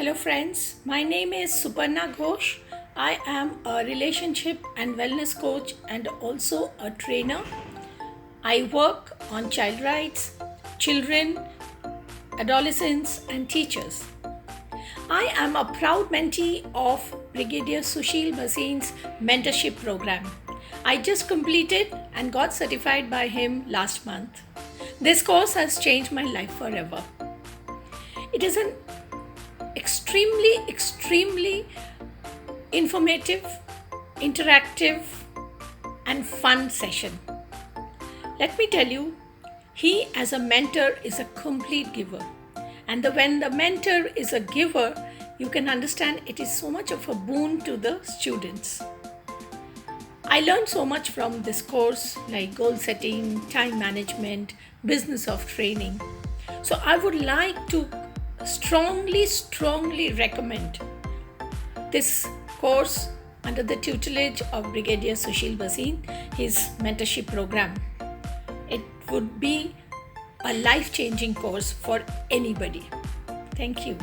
Hello friends, my name is Suparna Ghosh. I am a relationship and wellness coach and also a trainer. I work on child rights, children, adolescents and teachers. I am a proud mentee of Brigadier Sushil Bhasin's mentorship program. I just completed and got certified by him last month. This course has changed my life forever. It is an extremely informative, interactive, and fun session. Let me tell you, he as a mentor is a complete giver. And when the mentor is a giver, you can understand it is so much of a boon to the students. I learned so much from this course, like goal setting, time management, business of training. So I would like to strongly recommend this course under the tutelage of Brigadier Sushil Bhasin, his mentorship program. It would be a life-changing course for anybody. Thank you.